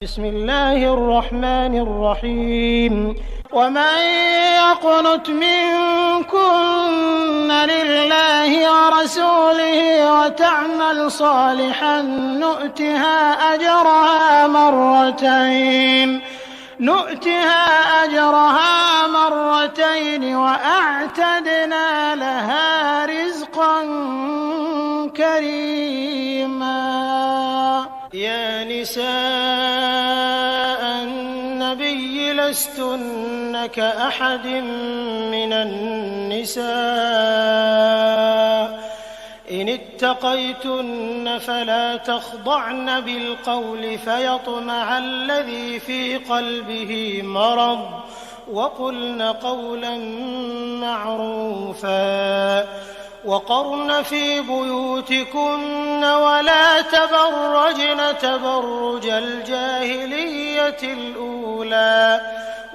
بسم الله الرحمن الرحيم ومن يقنت منكن لله ورسوله وتعمل صالحا نؤتها أجرها مرتين وأعتدنا لها رزقا كريما. يا نساء النبي لستن كأحد من النساء إن اتقيتن فلا تخضعن بالقول فيطمع الذي في قلبه مرض وقلن قولا معروفا وقرن في بيوتكن ولا تبرجن تبرج الجاهلية الأولى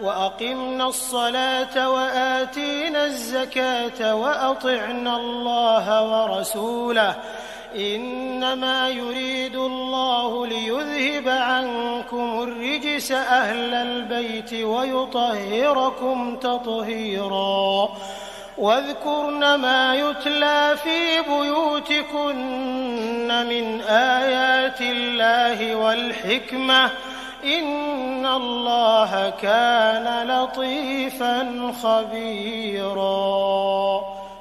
وأقمنا الصلاة وآتينا الزكاة وأطعنا الله ورسوله إنما يريد الله ليذهب عنكم الرجس أهل البيت ويطهركم تطهيرا. واذكرن ما يتلى في بيوتكن من آيات الله والحكمة إن الله كان لطيفا خبيرا.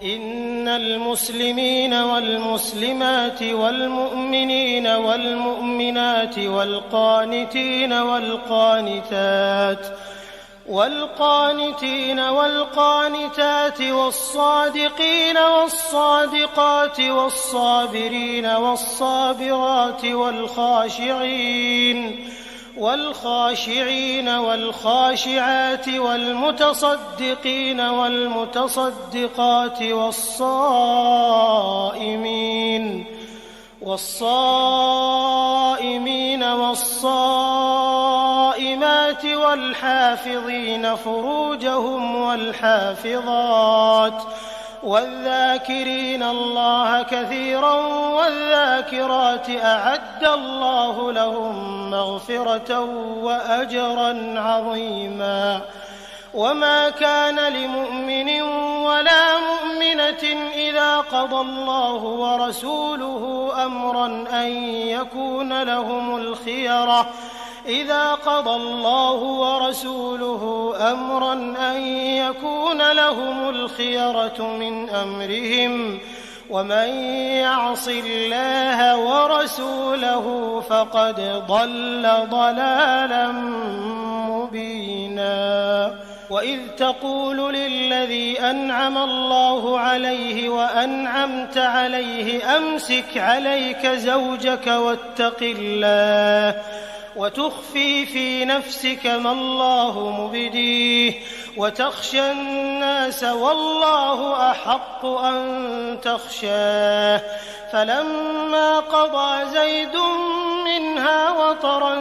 إن المسلمين والمسلمات والمؤمنين والمؤمنات والقانتين والقانتات والصادقين والصادقات والصابرين والصابرات والخاشعين والخاشعات والمتصدقين والمتصدقات والصائمين والصائمات والحافظين فروجهم والحافظات والذاكرين الله كثيرا والذاكرات أعد الله لهم مغفرة وأجرا عظيما. وما كان لمؤمن ولا مؤمنة إذا قضى الله ورسوله أمرا أن يكون لهم الخيرة من أمرهم ومن يعص الله ورسوله فقد ضل ضلالا مبينا. وإذ تقول للذي أنعم الله عليه وأنعمت عليه أمسك عليك زوجك واتق الله وتخفي في نفسك ما الله مبديه وتخشى الناس والله أحق أن تخشاه فلما قضى زيد منها وطرا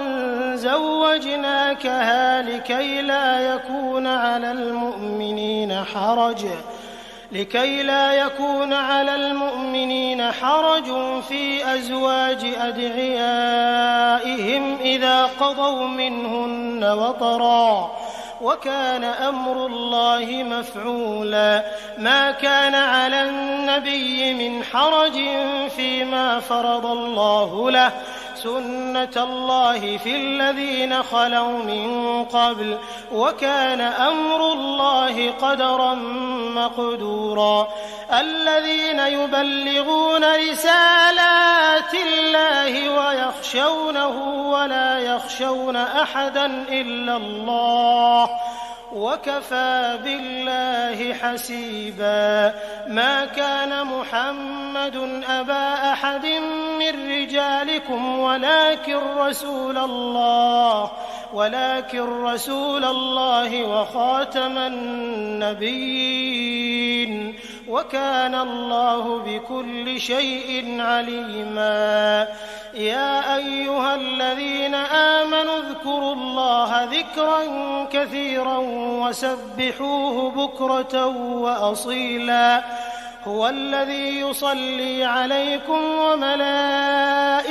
زوجناكها لكي لا يكون على المؤمنين حرج في أزواج أدعيائهم إذا قضوا منهن وطرا وكان أمر الله مفعولا. ما كان على النبي من حرج فيما فرض الله له سنة الله في الذين خلوا من قبل وكان أمر الله قدرا مقدورا. الذين يبلغون رسالات الله ويخشونه ولا يخشون أحدا إلا الله وكفى بالله حسيبا. ما كان محمد أبا أحد من رجالكم ولكن رسول الله وخاتم النبيين وكان الله بكل شيء عليما. يا أيها الذين آمنوا اذكروا الله ذكرا كثيرا وسبحوه بكرة وأصيلا هو الذي يصلي عليكم وملائكته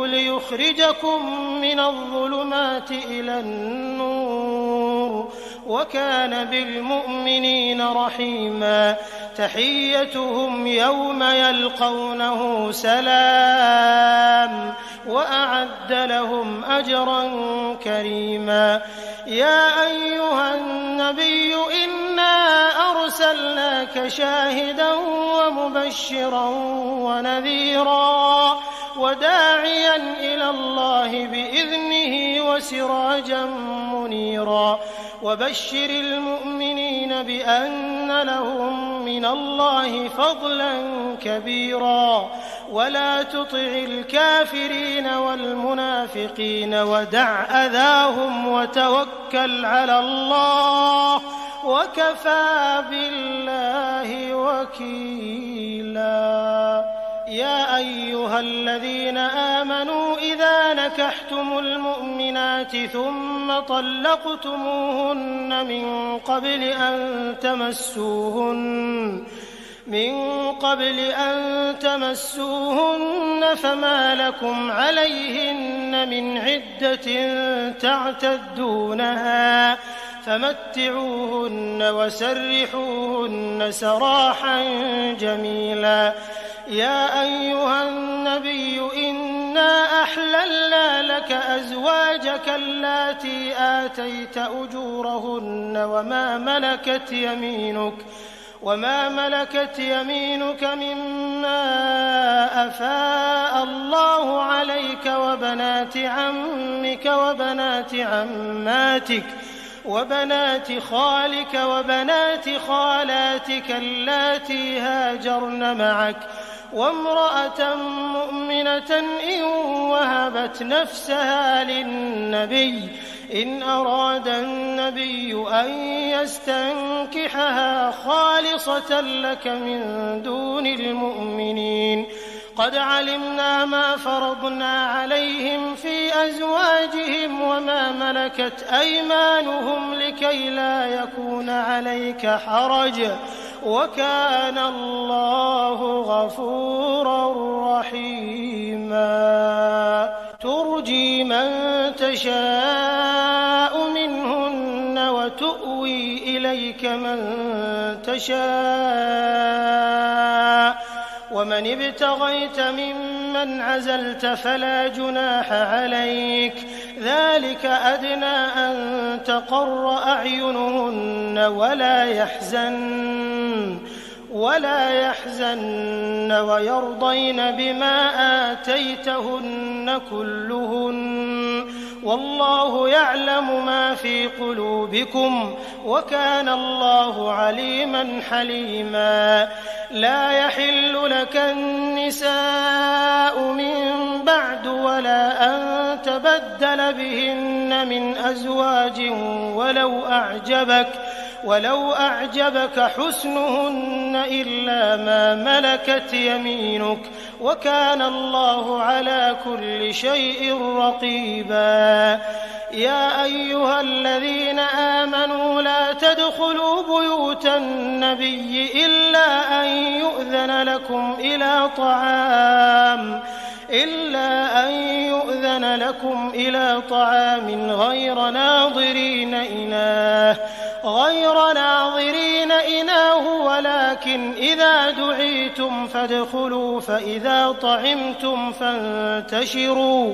ليخرجكم من الظلمات إلى النور وكان بالمؤمنين رحيما تحيتهم يوم يلقونه سلام وأعد لهم أجرا كريما يا أيها النبي إنا أرسلناك شاهدا ومبشرا ونذيرا وداعيا إلى الله بإذنه وسراجا منيرا وبشر المؤمنين بأن لهم من الله فضلا كبيرا ولا تطع الكافرين والمنافقين ودع أذاهم وتوكل على الله وكفى بالله وكيلا يا أيها الذين آمنوا إذا نكحتم المؤمنات ثم طلقتموهن من قبل أن تمسوهن فما لكم عليهن من عدة تعتدونها فمتعوهن وسرحوهن سراحا جميلا يا أيها النبي إنا أحللنا لك أزواجك اللاتي آتيت أجورهن وما ملكت يمينك مما أفاء الله عليك وبنات عمك وبنات عماتك وبنات خالك وبنات خالاتك اللاتي هاجرن معك وامرأة مؤمنة إن وهبت نفسها للنبي إن أراد النبي أن يستنكحها خالصة لك من دون المؤمنين قد علمنا ما فرضنا عليهم في أزواجهم وما ملكت أيمانهم لكي لا يكون عليك حرج وكان الله غفورا رحيما ترجي من تشاء منهن وتؤوي إليك من تشاء ومن ابتغيت ممن عزلت فلا جناح عليك ذلك أدنى أن تقر أعينهن ولا يحزن ويرضين بما آتيتهن كلهن والله يعلم ما في قلوبكم وكان الله عليما حليما لا يحل لك النساء من بعد ولا أن تبدل بهن من أزواج ولو أعجبك حسنهن إلا ما ملكت يمينك وكان الله على كل شيء رقيبا يا أيها الذين آمنوا لا تدخلوا بيوت النبي إلا أن يؤذن لكم إلى طعام غير ناظرين إناه ولكن إذا دعيتم فادخلوا فإذا طعمتم فانتشروا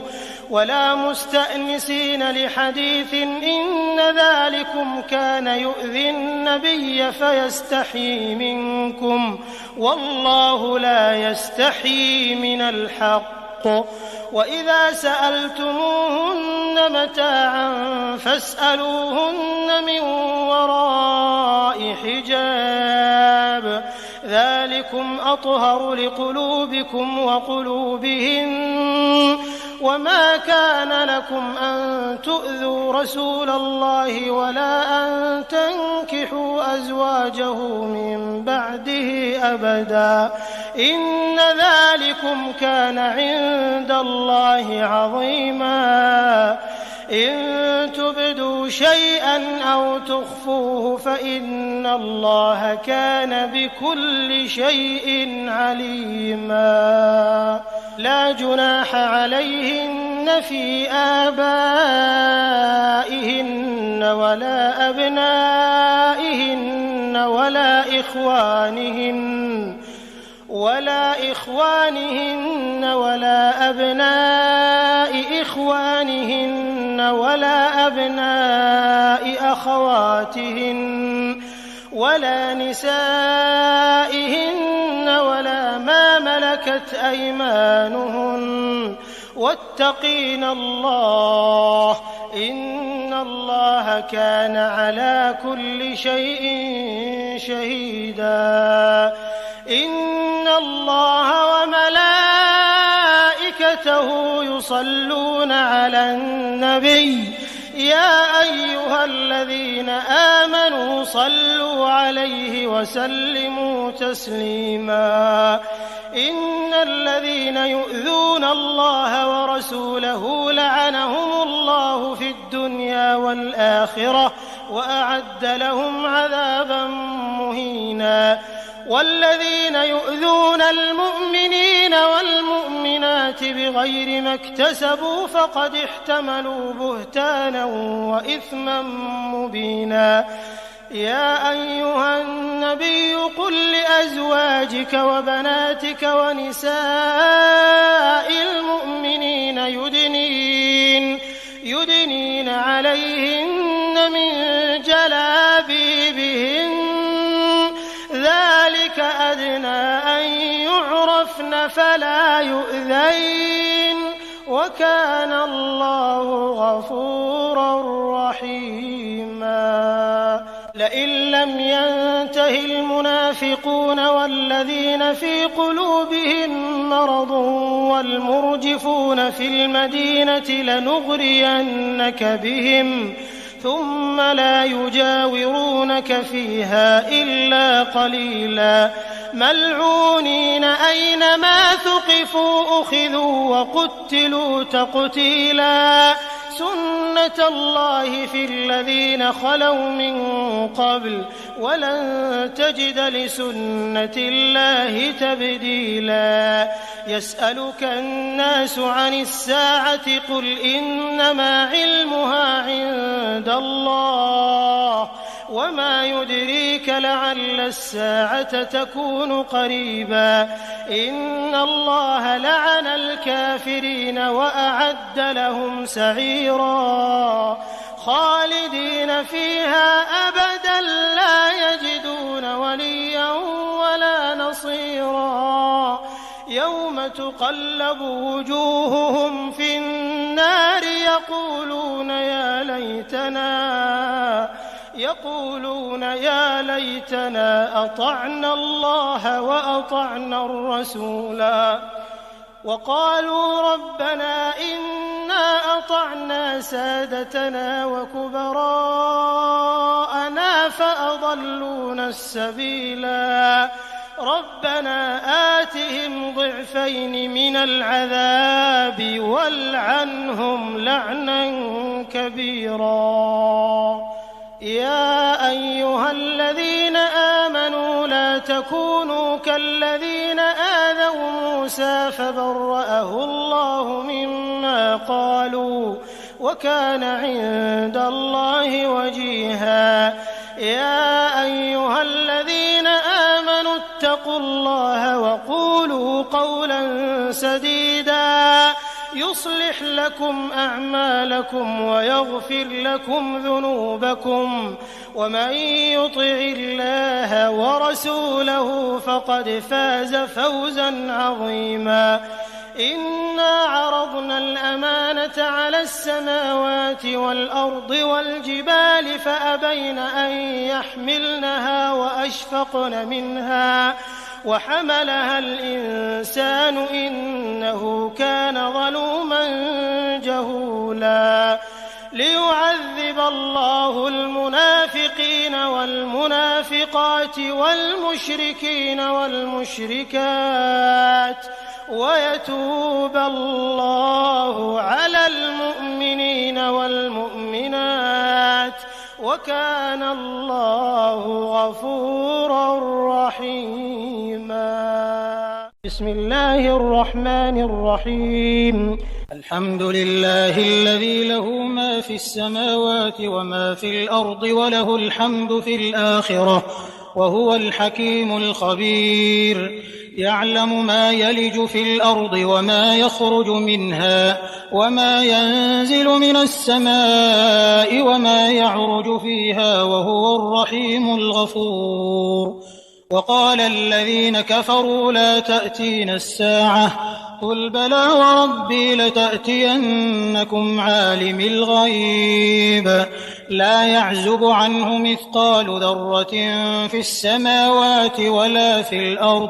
ولا مستأنسين لحديث إن ذلكم كان يؤذي النبي فيستحيي منكم والله لا يستحيي من الحق وإذا سألتموهن متاعا فاسألوهن من وراء حجاب ذلكم أطهر لقلوبكم وقلوبهن وما كان لكم أن تؤذوا رسول الله ولا أن تنكحوا أزواجه من بعده أبدا إن ذلكم كان عند الله عظيما إن تبدوا شيئا أو تخفوه فإن الله كان بكل شيء عليما. لا جناح عليهن في آبائهن ولا أبنائهن ولا إخوانهن ولا أبناء إخوانهن ولا أبناء أخواتهن ولا نسائهن ولا ما ملكت أيمانهن واتقين الله إن الله كان على كل شيء شهيدا. إن الله وملائكته يصلون على النبي يا أيها الذين آمنوا صلوا عليه وسلموا تسليما. إن الذين يؤذون الله ورسوله لعنهم الله في الدنيا والآخرة وأعد لهم عذابا مهينا. والذين يؤذون المؤمنين والمؤمنات بغير ما اكتسبوا فقد احتملوا بهتانا وإثما مبينا. يا أيها النبي قل لأزواجك وبناتك ونساء المؤمنين يدنين عليهن من جلابيبهن ذلك أدنى أن يعرفن فلا يؤذين وكان الله غفورا رحيما. لئن لم ينته المنافقون والذين في قلوبهم مرض والمرجفون في المدينة لنغرينك بهم ثم لا يجاورونك فيها إلا قليلا ملعونين أينما ثقفوا أخذوا وقتلوا تقتيلا. سنة الله في الذين خلوا من قبل ولن تجد لسنة الله تبديلا. يسألك الناس عن الساعة قل إنما علمها عند الله وما يدريك لعل الساعة تكون قريبا. إن الله لعن الكافرين وأعد لهم سعيرا خالدين فيها أبدا لا يجدون وليا ولا نصيرا. يوم تقلب وجوههم في النار يقولون يا ليتنا أطعنا الله وأطعنا الرسولا وقالوا ربنا إنا أطعنا سادتنا وكبراءنا فأضلونا السبيلا. ربنا آتهم ضعفين من العذاب والعنهم لعنا كبيرا. يا أيها الذين آمنوا لا تكونوا كالذين آذوا موسى فبرأه الله مما قالوا وكان عند الله وجيها. يا أيها الذين آمنوا اتقوا الله وقولوا قولا سديدا يصلح لكم أعمالكم ويغفر لكم ذنوبكم ومن يطع الله ورسوله فقد فاز فوزا عظيما. إنا عرضنا الأمانة على السماوات والأرض والجبال فأبين أن يحملنها وأشفقن منها وحملها الإنسان إنه كان ظلوما جهولا. ليعذب الله المنافقين والمنافقات والمشركين والمشركات ويتوب الله على المؤمنين والمؤمنات وكان الله غفورا رحيما. بسم الله الرحمن الرحيم. الحمد لله الذي له ما في السماوات وما في الأرض وله الحمد في الآخرة وهو الحكيم الخبير. يعلم ما يلج في الأرض وما يخرج منها وما ينزل من السماء وما يعرج فيها وهو الرحيم الغفور. وقال الذين كفروا لا تأتينا الساعة قل بلى وربي لتأتينكم عالم الغيب لا يعزب عنه مثقال ذرة في السماوات ولا في الأرض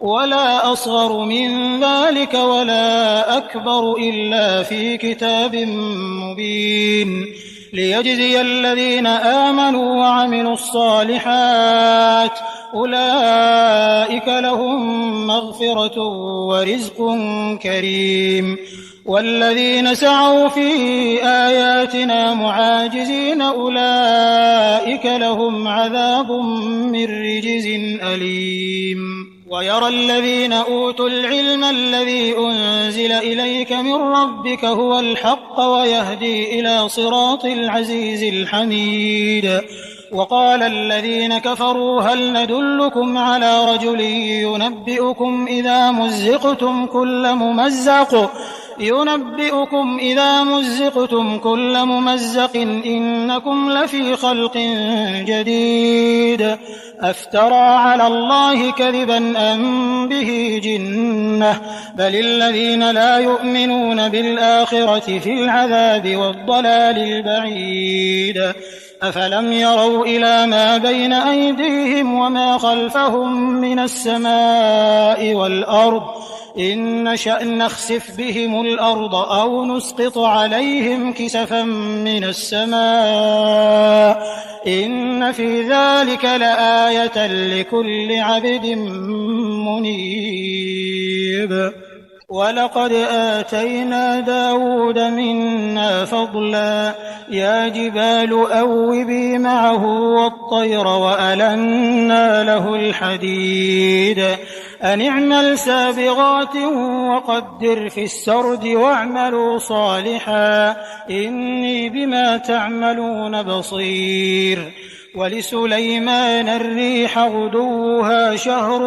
ولا أصغر من ذلك ولا أكبر إلا في كتاب مبين ليجزي الذين آمنوا وعملوا الصالحات أولئك لهم مغفرة ورزق كريم. والذين سعوا في آياتنا معاجزين أولئك لهم عذاب من رجز أليم. ويرى الذين أوتوا العلم الذي أنزل إليك من ربك هو الحق ويهدي إلى صراط العزيز الحميد. وقال الذين كفروا هل ندلكم على رجل ينبئكم إذا مزقتم كل ممزق إنكم لفي خلق جديد أفترى على الله كذبا أم به جنة بل الذين لا يؤمنون بالآخرة في العذاب والضلال البعيد. أفلم يروا إلى ما بين أيديهم وما خلفهم من السماء والأرض إن نشأ نخسف بهم الأرض أو نسقط عليهم كسفا من السماء إن في ذلك لآية لكل عبد منيب. ولقد آتينا داود منا فضلا يا جبال أوبي معه والطير وألنا له الحديد أن اعمل سابغات وقدر في السرد واعملوا صالحا إني بما تعملون بصير. ولسليمان الريح غدوها شهر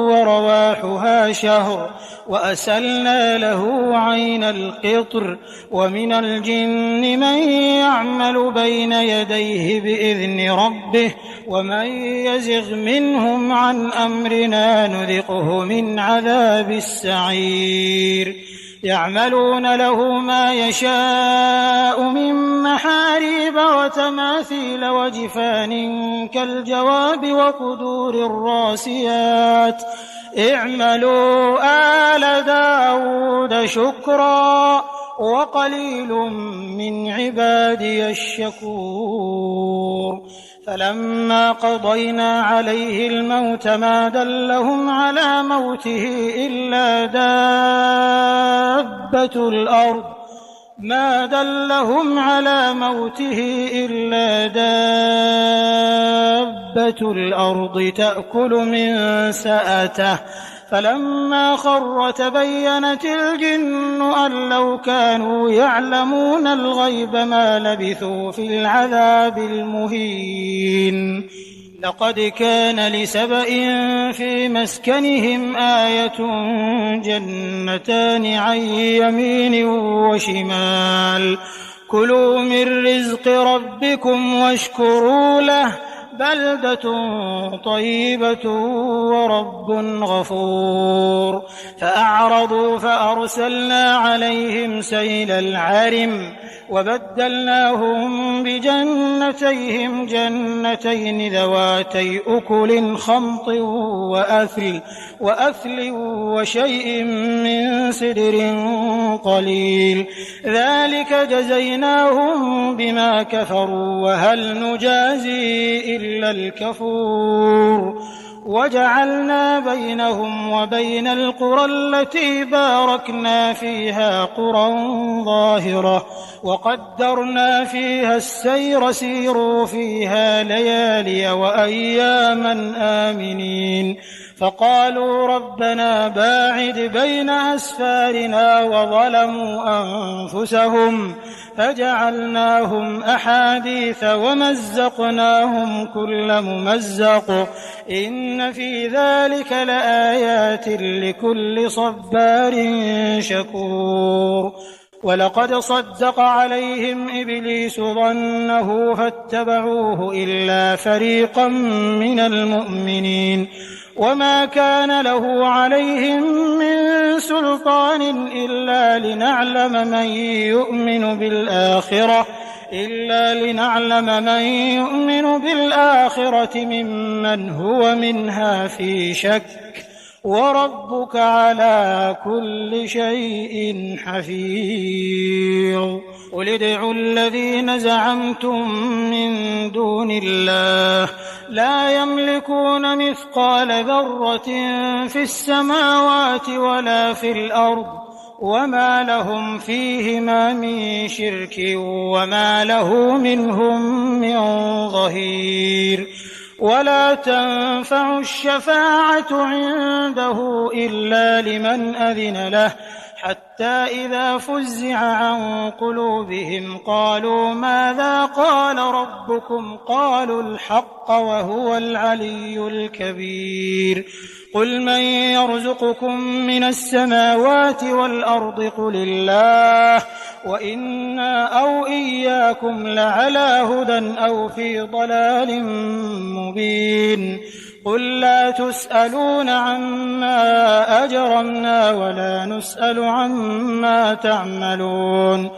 ورواحها شهر وأسلنا له عين القطر ومن الجن من يعمل بين يديه بإذن ربه ومن يزغ منهم عن أمرنا نذقه من عذاب السعير. يعملون له ما يشاء من محاريب وتماثيل وجفان كالجواب وقدور الراسيات اعملوا آل داود شكرا وقليل من عبادي الشكور. فلما قضينا عليه الموت ما دلهم على موته إلا دابة الأرض تأكل من سأته فلما خر تبينت الجن أن لو كانوا يعلمون الغيب ما لبثوا في العذاب المهين. لقد كان لسبإ في مسكنهم آية جنتان عن يمين وشمال كلوا من رزق ربكم واشكروا له بلدة طيبة ورب غفور. فأعرضوا فأرسلنا عليهم سيل العرم وبدلناهم بجنتيهم جنتين ذواتي أكل خمط وأثل وشيء من سدر قليل ذلك جزيناهم بما كفروا وهل نجازي إلا الكفور. وجعلنا بينهم وبين القرى التي باركنا فيها قرى ظاهرة وقدرنا فيها السير سيروا فيها ليالي وأياما آمنين فقالوا ربنا باعد بين أسفارنا وظلموا أنفسهم فجعلناهم أحاديث ومزقناهم كل ممزق إن في ذلك لآيات لكل صبار شكور ولقد صدق عليهم إبليس ظنه فاتبعوه إلا فريقا من المؤمنين وما كان له عليهم من سلطان إلا لنعلم من يؤمن بالآخرة ممن هو منها في شك وربك على كل شيء حفيظ قل ادعوا الذين زعمتم من دون الله لا يملكون مثقال ذرة في السماوات ولا في الأرض وما لهم فيهما من شرك وما له منهم من ظهير ولا تنفع الشفاعة عنده إلا لمن أذن له حتى إذا فزع عن قلوبهم قالوا ماذا قال ربكم قالوا الحق وهو العلي الكبير قل من يرزقكم من السماوات والأرض قل الله وإنا أو إياكم لعلى هدى أو في ضلال مبين قل لا تسألون عما أجرمنا ولا نسأل عما تعملون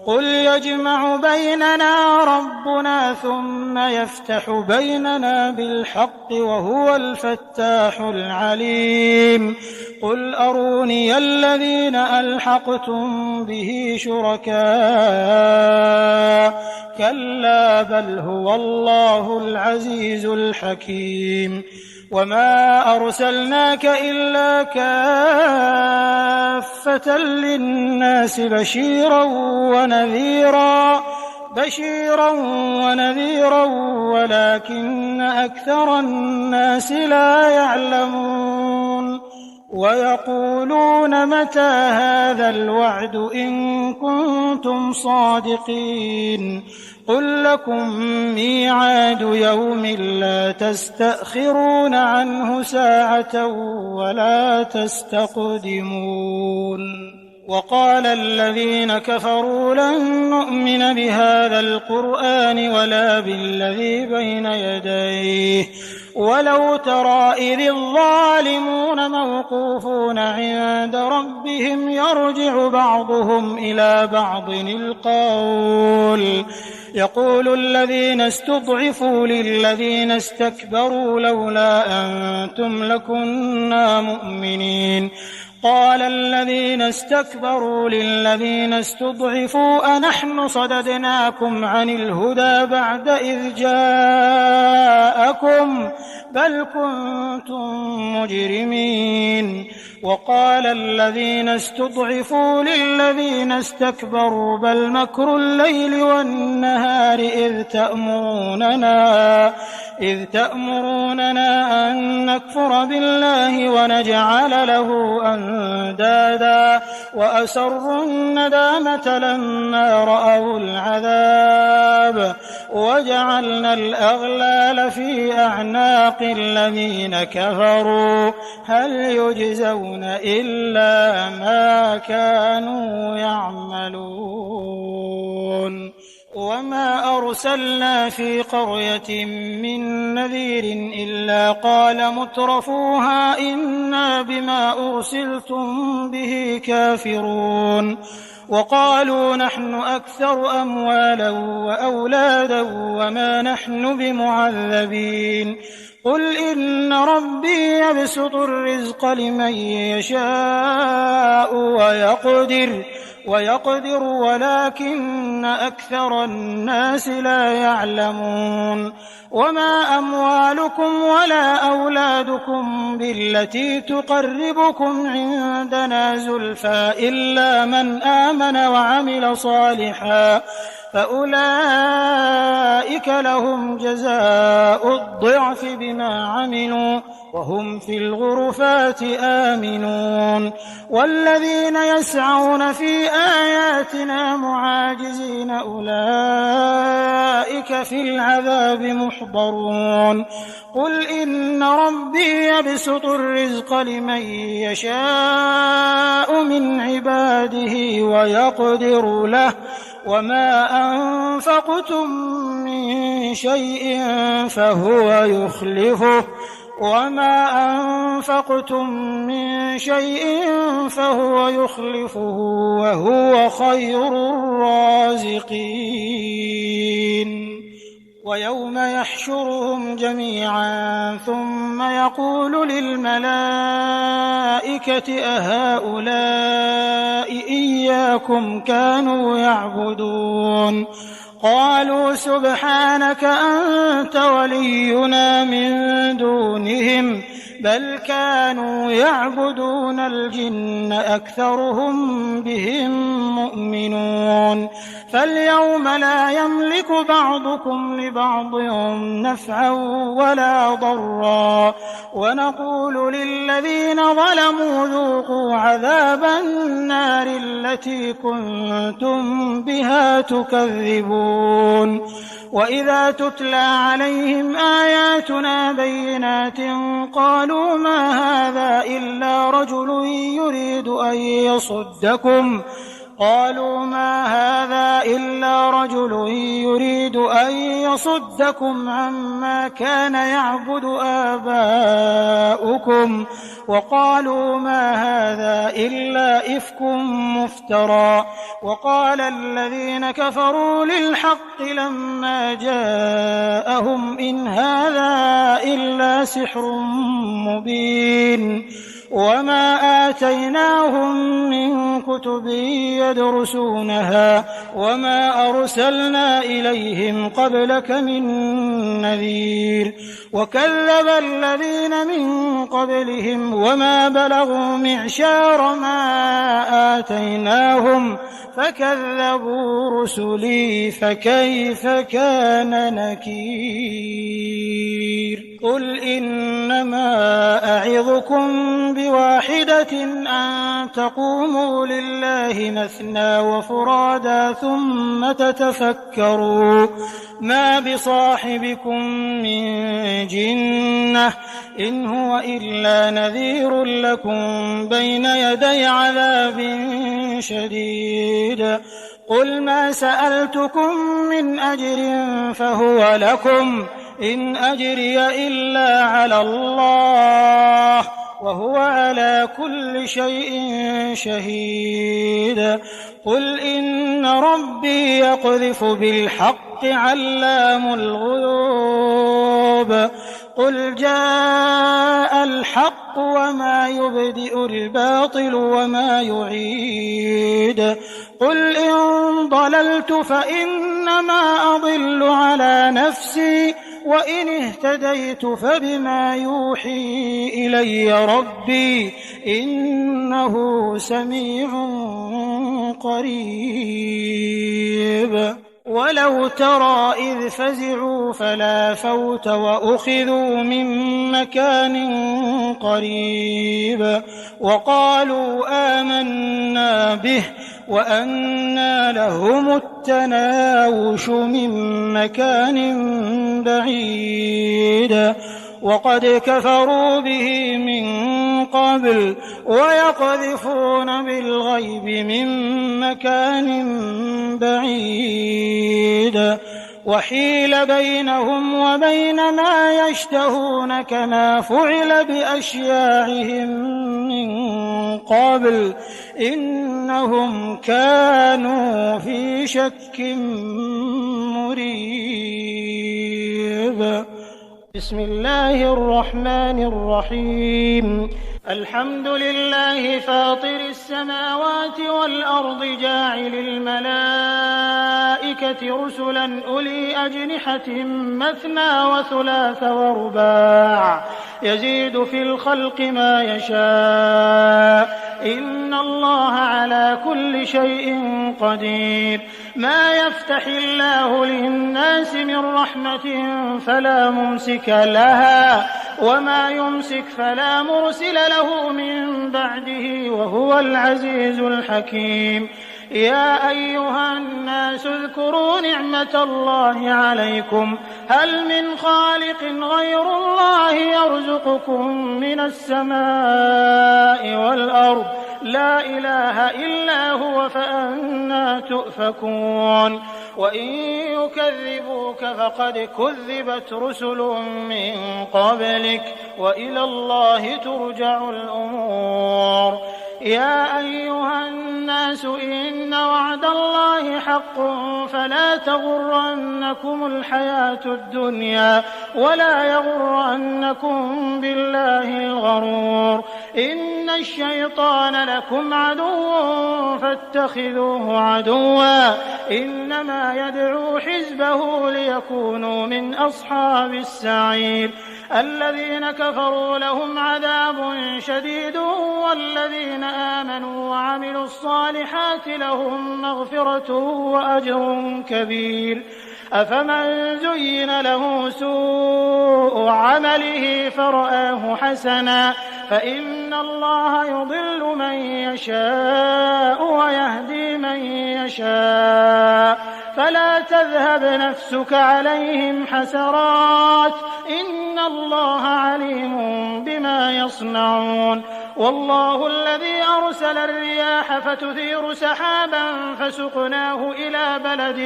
قل يجمع بيننا ربنا ثم يفتح بيننا بالحق وهو الفتاح العليم قل أروني الذين ألحقتم به شركاء كلا بل هو الله العزيز الحكيم وما أرسلناك إلا كافة للناس بشيرا ونذيرا ولكن أكثر الناس لا يعلمون ويقولون متى هذا الوعد إن كنتم صادقين قل لكم ميعاد يوم لا تستأخرون عنه ساعة ولا تستقدمون وقال الذين كفروا لن نؤمن بهذا القرآن ولا بالذي بين يديه ولو ترى إذ الظالمون موقوفون عند ربهم يرجع بعضهم إلى بعض القول يقول الذين استضعفوا للذين استكبروا لولا أنتم لكنا مؤمنين قال الذين استكبروا للذين استضعفوا أنحن صددناكم عن الهدى بعد إذ جاءكم بل كنتم مجرمين وقال الذين استضعفوا للذين استكبروا بل مكر الليل والنهار إذ تأمروننا أن نكفر بالله ونجعل له أندادا وأسروا الندامة لما رأوا العذاب وجعلنا الأغلال في أعناق الذين كفروا هل يجزون إلا ما كانوا يعملون وما أرسلنا في قرية من نذير إلا قال مترفوها إنا بما أرسلتم به كافرون وقالوا نحن أكثر أموالا وأولادا وما نحن بمعذبين قل إن ربي يبسط الرزق لمن يشاء ويقدر ويقدر ولكن أكثر الناس لا يعلمون وما أموالكم ولا أولادكم بالتي تقربكم عندنا زلفى إلا من آمن وعمل صالحا فأولئك لهم جزاء الضعف بما عملوا وهم في الغرفات آمنون والذين يسعون في آياتنا معاجزين أولئك في العذاب محضرون قل إن ربي يبسط الرزق لمن يشاء من عباده ويقدر له وما أنفقتم من شيء فهو يخلفه وهو خير الرازقين ويوم يحشرهم جميعا ثم يقول للملائكة أهؤلاء إياكم كانوا يعبدون قالوا سبحانك أنت ولينا من دونهم بل كانوا يعبدون الجن أكثرهم بهم مؤمنون فاليوم لا يملك بعضكم لبعض نفعا ولا ضرا ونقول للذين ظلموا ذوقوا عذاب النار التي كنتم بها تكذبون وإذا تتلى عليهم آياتنا بينات قالوا ما هذا إلا رجل يريد أن يصدكم عما كان يعبد آباؤكم وقالوا ما هذا إلا إفك مفترى وقال الذين كفروا للحق لما جاءهم إن هذا إلا سحر مبين وما آتيناهم من كتب يدرسونها وما أرسلنا إليهم قبلك من نذير وكذب الذين من قبلهم وما بلغوا معشار ما آتيناهم فكذبوا رسلي فكيف كان نكير قل إنما أعظكم بواحدة أن تقوموا لله مثنى وفرادا ثم تتفكروا ما بصاحبكم من جنة إن هو إلا نذير لكم بين يدي عذاب شديد قل ما سألتكم من أجر فهو لكم إن أجري إلا على الله وهو على كل شيء شهيد قل إن ربي يقذف بالحق علام الغيوب قل جاء الحق وما يبدئ الباطل وما يعيد قل إن ضللت فإنما أضل على نفسي وإن اهتديت فبما يوحي إلي ربي إنه سميع قريب ولو ترى إذ فزعوا فلا فوت وأخذوا من مكان قريب وقالوا آمنا به وأنى لهم التناوش من مكان بعيد وقد كفروا به من قبل ويقذفون بالغيب من مكان بعيد وحيل بينهم وبين ما يشتهون كما فعل بأشياعهم من قبل إنهم كانوا في شك مريب بسم الله الرحمن الرحيم الحمد لله فاطر السماوات والأرض جاعل الملائكة رسلا أولي أجنحة مثنى وثلاث ورباع يزيد في الخلق ما يشاء إن الله على كل شيء قدير ما يفتح الله للناس من رحمة فلا ممسك لها وما يمسك فلا مرسل له من بعده وهو العزيز الحكيم يا أيها الناس اذكروا نعمة الله عليكم هل من خالق غير الله يرزقكم من السماء والأرض لا إله إلا هو فأنى تؤفكون وإن يكذبوك فقد كذبت رسل من قبلك وإلى الله ترجع الأمور يا أيها الناس إن وعد الله حق فلا تغرنكم الحياة الدنيا ولا يغرنكم بالله الغرور إن الشيطان لكم عدو فاتخذوه عدوا إنما يدعو حزبه ليكونوا من أصحاب السعير الذين كفروا لهم عذاب شديد والذين آمنوا وعملوا الصالحات لهم مغفرة وأجر كبير أفمن زين له سوء عمله فرآه حسنا فإن الله يضل من يشاء ويهدي من يشاء فلا تذهب نفسك عليهم حسرات إن الله عليم بما يصنعون والله الذي أرسل الرياح فتثير سحابا فسقناه إلى بلد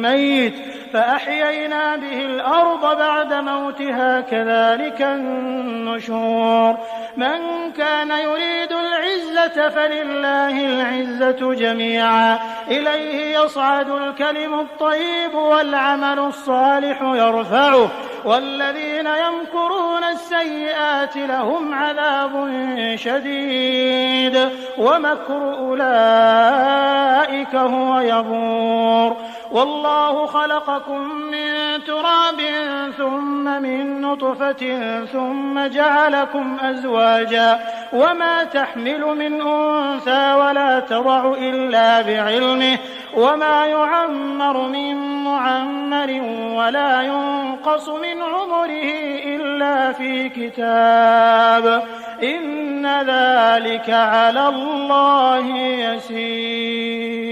ميت فأحيينا به الأرض بعد موتها كذلك النشور من كان يريد العزة فلله العزة جميعا إليه يصعد الكلم الطيب والعمل الصالح يرفعه والذين يمكرون السيئات لهم عذاب شديد ومكر أولئك هو يبور والله خلقكم من تراب ثم من نطفة ثم جعلكم أزواجا وما تحمل من أنثى ولا تضع إلا بعلمه وما يعمر من معمر ولا ينقص من عمره إلا في كتاب إن ذلك على الله يسير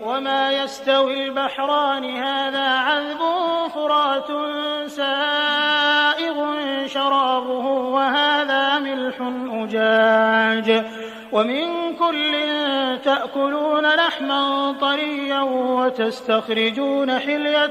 وما يستوي البحران هذا عذب فرات سائغ شرابه وهذا ملح أجاج ومن كل تأكلون لحما طريا وتستخرجون حلية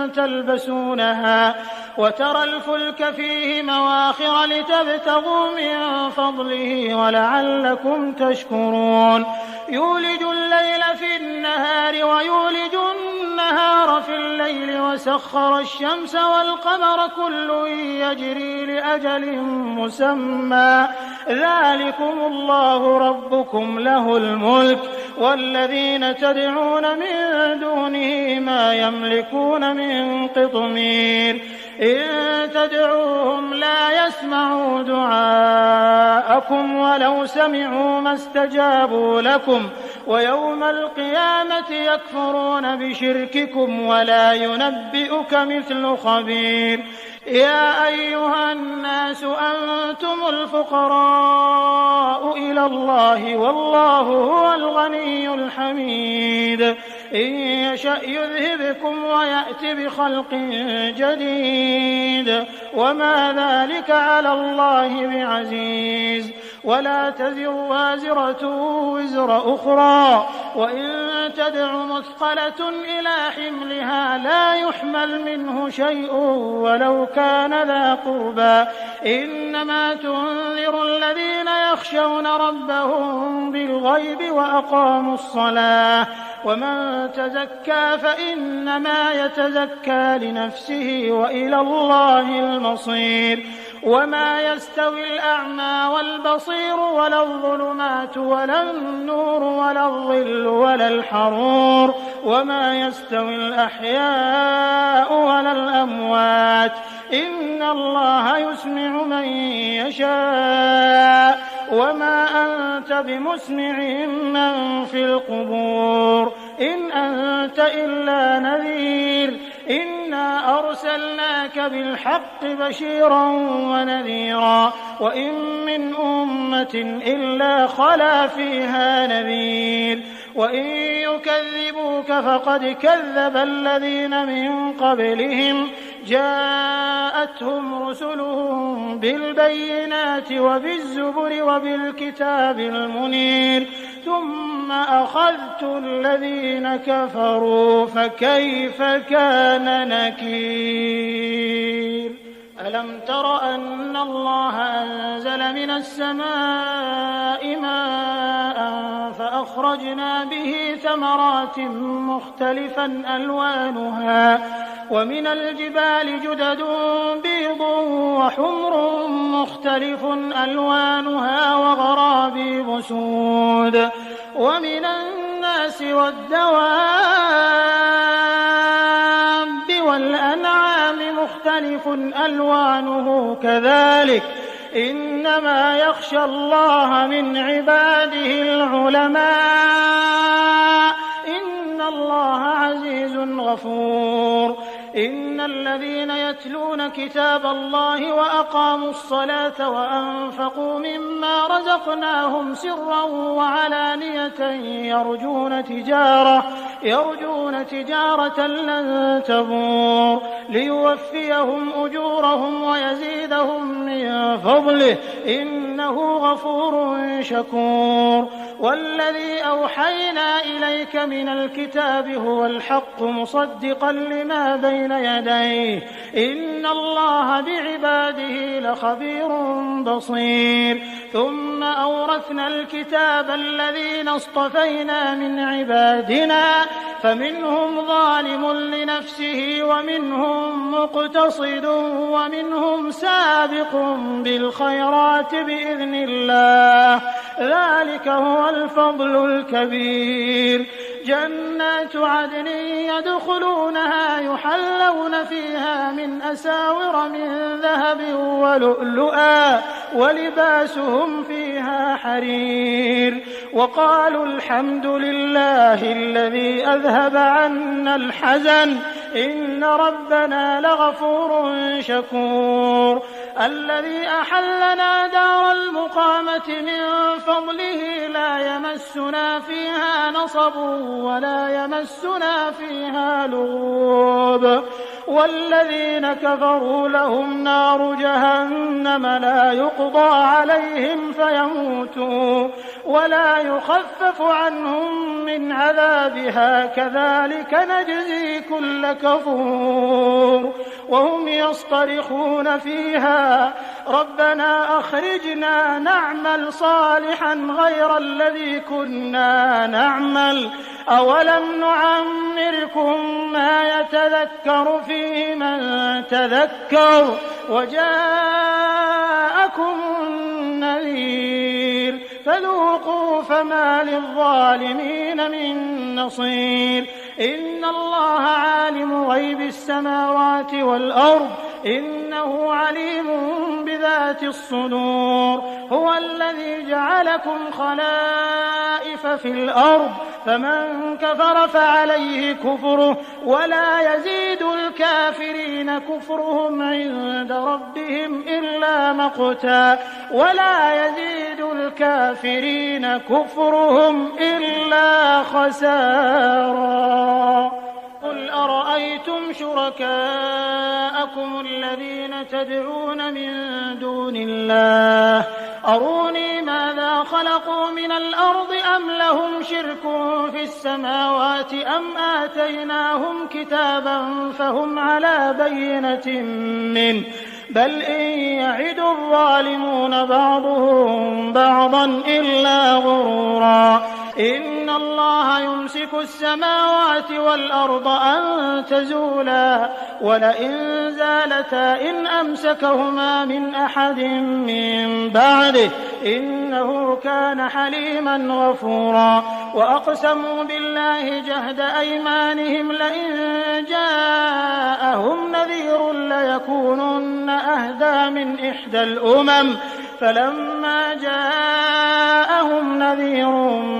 تلبسونها وترى الفلك فيه مواخر لتبتغوا من فضله ولعلكم تشكرون يولج الليل في النهار ويولج النهار في الليل وسخر الشمس والقمر كل يجري لأجل مسمى ذلكم الله ربكم له الملك والذين تدعون من دونه ما يملكون من قطمير إن تدعوهم لا يسمعوا دعاءكم ولو سمعوا ما استجابوا لكم ويوم القيامة يكفرون بشرككم ولا ينبئك مثل خبير يا أيها الناس أنتم الفقراء إلى الله والله هو الغني الحميد إن يشأ يذهبكم ويأت بخلق جديد وما ذلك على الله بعزيز ولا تزر وازرة وزر أخرى وإن تدع مثقلة إلى حملها لا يحمل منه شيء ولو كان ذا قربى إنما تنذر الذين يخشون ربهم بالغيب وأقاموا الصلاة ومن تزكى فإنما يتزكى لنفسه وإلى الله المصير وما يستوي الأعمى والبصير ولا الظلمات ولا النور ولا الظل ولا الحرور وما يستوي الأحياء ولا الأموات إن الله يسمع من يشاء وما أنت بمسمع من في القبور إن أنت إلا نذير إنا أرسلناك بالحق بشيرا ونذيرا وإن من أمة إلا خلا فيها نذير وإن يكذبوك فقد كذب الذين من قبلهم جاءتهم رسلهم بالبينات وبالزبر وبالكتاب المنير ثم أخذت الذين كفروا فكيف كان نكير ألم تر أن الله أنزل من السماء ماء فأخرجنا به ثمرات مختلفا ألوانها ومن الجبال جدد بيض وحمر مختلف ألوانها وغرابيب سود ومن الناس والدواب والأنعام مختلف ألوانه كذلك إنما يخشى الله من عباده العلماء إن الله عزيز غفور إن الذين يتلون كتاب الله وأقاموا الصلاة وأنفقوا مما رزقناهم سرا وعلانية يرجون تجارة لن تبور ليوفيهم أجورهم ويزيدهم من فضله إنه غفور شكور والذي أوحينا إليك من الكتاب هو الحق مصدقا لما بين يديه إن الله بعباده لخبير بصير ثم أورثنا الكتاب الذين اصطفينا من عبادنا فمنهم ظالم لنفسه ومنهم مقتصد ومنهم سابق بالخيرات بإذن الله ذلك هو الفضل الكبير جنات عدن يدخلونها يحلون فيها من أساور من ذهب ولؤلؤا ولباسهم فيها حرير وقالوا الحمد لله الذي أذهب عنا الحزن إن ربنا لغفور شكور الذي أحلنا دار المقامة من فضله لا يمسنا فيها نصب ولا يمسنا فيها لغوب والذين كفروا لهم نار جهنم لا يقضى عليهم فيموتوا ولا يخفف عنهم من عذابها كذلك نجزي كل كفور وهم يصطرخون فيها ربنا أخرجنا نعمل صالحا غير الذي كنا نعمل أولم نعمركم ما يتذكر فيه من تذكر وجاءكم النذير فذوقوا فما للظالمين من نصير إن الله عالم غيب السماوات والأرض إنه عليم بذات الصدور هو الذي جعلكم خلائف في الأرض فمن كفر فعليه كفره ولا يزيد الكافرين كفرهم عند ربهم إلا مقتا ولا يزيد الكافرين كفرهم إلا خسارا قل أرأيتم شركاءكم الذين تدعون من دون الله أروني ماذا خلقوا من الأرض أم لهم شرك في السماوات أم آتيناهم كتابا فهم على بينة منه بل إن يعد الظالمون بعضهم بعضا إلا غرورا إن الله يمسك السماوات والأرض أن تزولا ولئن زالتا إن أمسكهما من أحد من بعده إنه كان حليما غفورا وأقسموا بالله جهد أيمانهم لئن جاءهم نذير ليكونن أهدى من إحدى الأمم فلما جاءهم نذير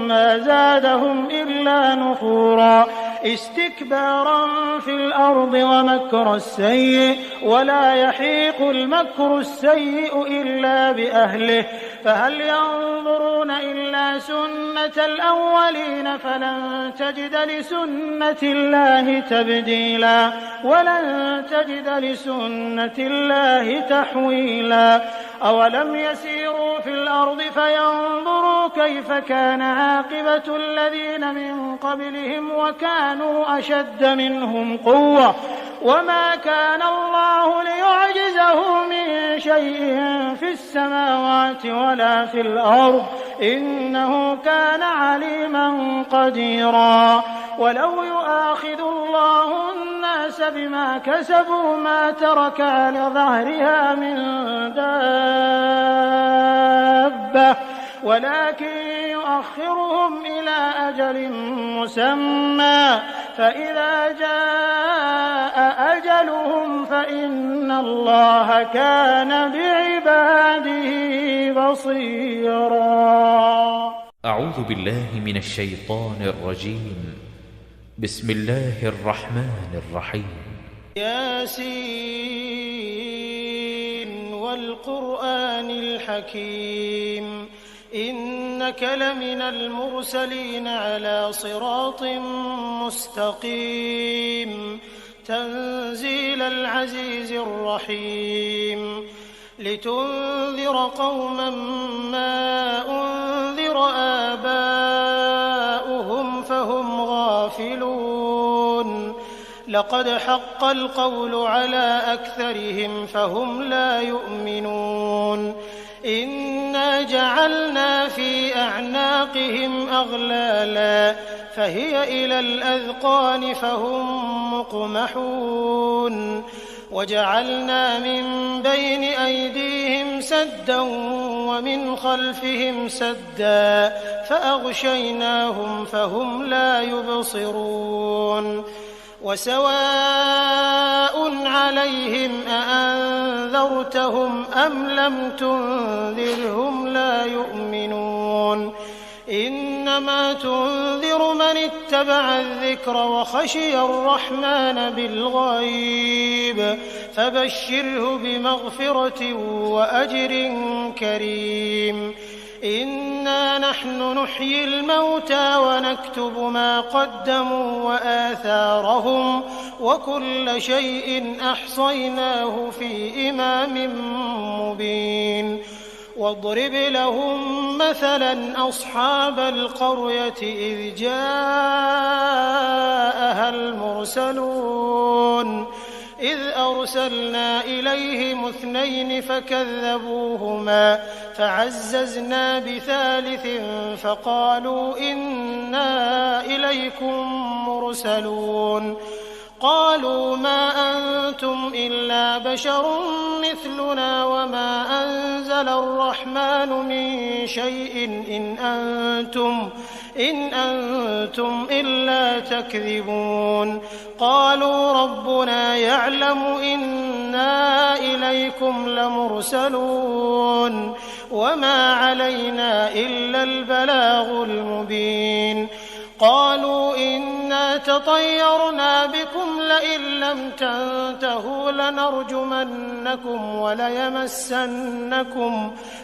ما زادهم إلا نفورا استكبارا في الأرض ومكر السيء ولا يحيق المكر السيء إلا بأهله فهل ينظرون إلا سنة الأولين فلن تجد لسنة الله تبديلا ولن تجد لسنة الله تحويلا أولم يسيروا في الأرض فينظروا كيف كان عاقبة الذين من قبلهم وكانوا أشد منهم قوة وما كان الله ليعجزه من شيء في السماوات ولا في الأرض إنه كان عليما قديرا ولو يؤاخذ الله الناس بما كسبوا ما ترك على ظهرها من دابة ولكن يؤخرهم إلى أجل مسمى فإذا جاء أجلهم فإن الله كان بعباده بصيرا. أعوذ بالله من الشيطان الرجيم. بسم الله الرحمن الرحيم. ياسين والقرآن الحكيم إنك لمن المرسلين على صراط مستقيم تنزيل العزيز الرحيم لتنذر قوما ما أنذر آباؤهم فهم غافلون لقد حق القول على أكثرهم فهم لا يؤمنون إنا جعلنا في أعناقهم أغلالا فهي إلى الأذقان فهم مقمحون وجعلنا من بين أيديهم سدا ومن خلفهم سدا فأغشيناهم فهم لا يبصرون وسواء عليهم أأنذرتهم أم لم تنذرهم لا يؤمنون إنما تنذر من اتبع الذكر وخشي الرحمن بالغيب فبشره بمغفرة وأجر كريم إنا نحن نحيي الموتى ونكتب ما قدموا وآثارهم وكل شيء أحصيناه في إمام مبين واضرب لهم مثلا أصحاب القرية إذ جاءها المرسلون إذ أرسلنا إليهم 2 فكذبوهما فعززنا بثالث فقالوا إنا إليكم مرسلون قالوا ما أنتم إلا بشر مثلنا وما أنزل الرحمن من شيء إن أنتم إلا تكذبون قالوا ربنا يعلم إنا إليكم لمرسلون وما علينا إلا البلاغ المبين قالوا إنا تطيرنا بكم لئن لم تنتهوا لنرجمنكم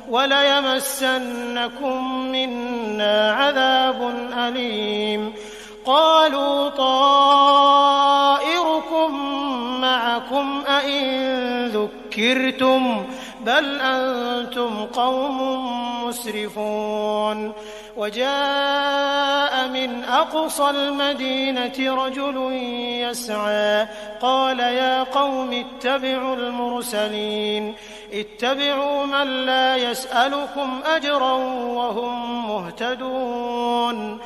وليمسنكم منا عذاب أليم قالوا طائركم معكم أئن ذكرتم بل أنتم قوم مسرفون وجاء من أقصى المدينة رجل يسعى قال يا قوم اتبعوا المرسلين اتبعوا من لا يسألكم أجرا وهم مهتدون